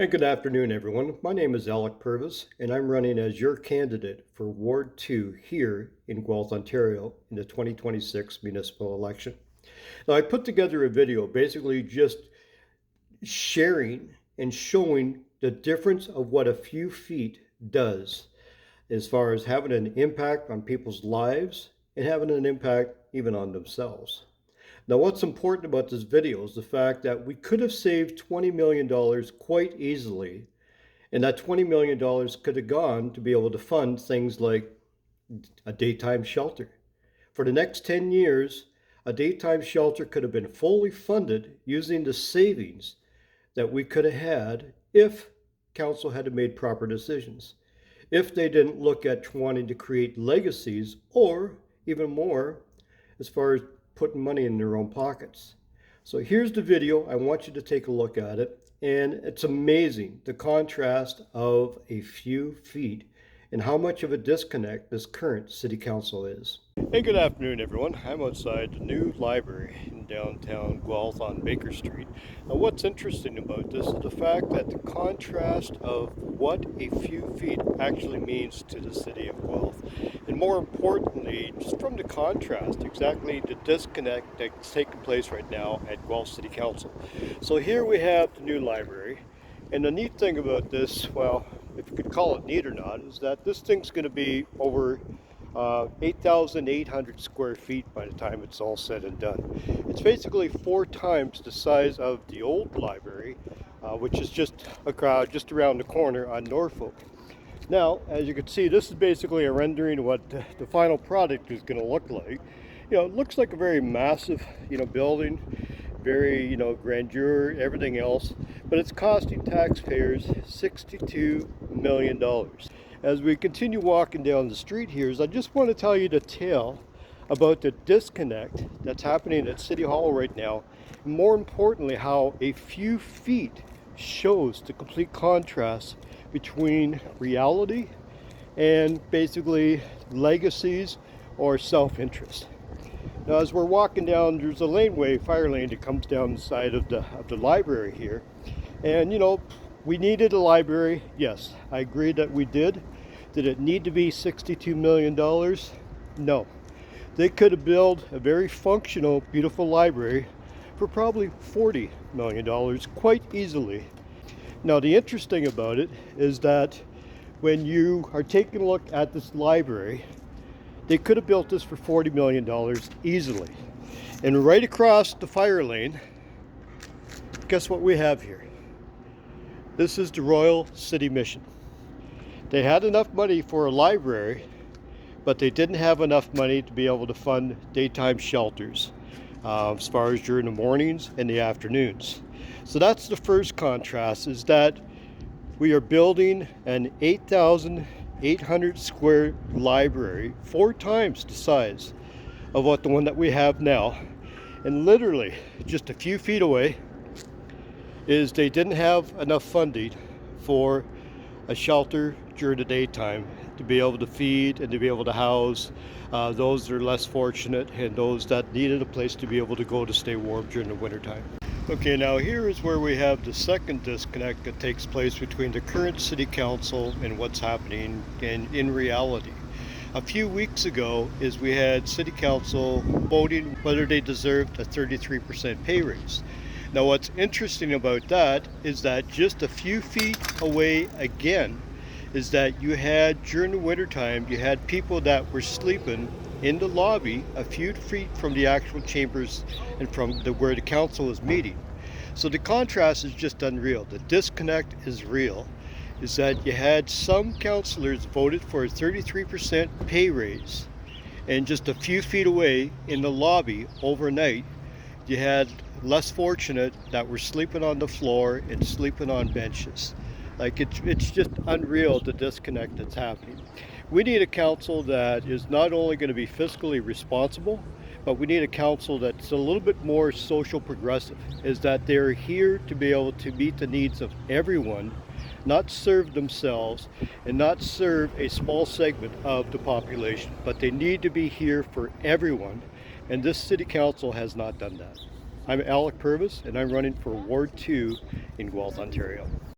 Hey, good afternoon, everyone. My name is Alec Purvis, and I'm running as your candidate for Ward 2 here in Guelph, Ontario in the 2026 municipal election. Now, I put together a video basically just sharing and showing the difference of what a few feet does as far as having an impact on people's lives and having an impact even on themselves. Now, what's important about this video is the fact that we could have saved $20 million quite easily, and that $20 million could have gone to be able to fund things like a daytime shelter. For the next 10 years, a daytime shelter could have been fully funded using the savings that we could have had if council had made proper decisions. If they didn't look at wanting to create legacies or even more as far as putting money in their own pockets. So here's the video. I want you to take a look at it. And it's amazing the contrast of a few feet and how much of a disconnect this current city council is. Hey, good afternoon, everyone. I'm outside the new library in downtown Guelph on Baker Street. Now, what's interesting about this is the fact that the contrast of what a few feet actually means to the city of Guelph. And more importantly, just from the contrast, exactly the disconnect that's taking place right now at Guelph City Council. So here we have the new library. And the neat thing about this, well, if you could call it neat or not, is that this thing's going to be over 8,800 square feet by the time it's all said and done. It's basically 4 times the size of the old library, which is just around the corner on Norfolk. Now, as you can see, this is basically a rendering of what the final product is going to look like. It looks like a very massive, building, very, grandeur, everything else, but it's costing taxpayers $62 million. As we continue walking down the street here, I just want to tell you the tale about the disconnect that's happening at City Hall right now, and more importantly, how a few feet shows the complete contrast between reality and basically legacies or self-interest. Now, as we're walking down, there's a fire lane that comes down the side of the library here. And we needed a library. Yes, I agree that we did. Did it need to be $62 million? No. They could have built a very functional, beautiful library for probably $40 million quite easily. Now, the interesting about it is that when you are taking a look at this library, they could have built this for $40 million easily. And right across the fire lane, guess what we have here? This is the Royal City Mission. They had enough money for a library, but they didn't have enough money to be able to fund daytime shelters as far as during the mornings and the afternoons. So that's the first contrast, is that we are building an 8,800 square library, 4 times the size of what the one that we have now. And literally just a few feet away is they didn't have enough funding for a shelter during the daytime to be able to feed and to be able to house those that are less fortunate and those that needed a place to be able to go to stay warm during the wintertime. Okay, now here is where we have the second disconnect that takes place between the current city council and what's happening in reality. A few weeks ago we had city council voting whether they deserved a 33% pay raise. Now, what's interesting about that is that just a few feet away again is that you had, during the wintertime, you had people that were sleeping in the lobby a few feet from the actual chambers and from where the council is meeting. So the contrast is just unreal. The disconnect is real, is that you had some councillors voted for a 33% pay raise, and just a few feet away in the lobby overnight, you had less fortunate that were sleeping on the floor and sleeping on benches. Like, it's just unreal, the disconnect that's happening. We need a council that is not only going to be fiscally responsible, but we need a council that's a little bit more social progressive, is that they're here to be able to meet the needs of everyone, not serve themselves and not serve a small segment of the population, but they need to be here for everyone, and this city council has not done that. I'm Alec Purvis, and I'm running for Ward 2 in Guelph, Ontario.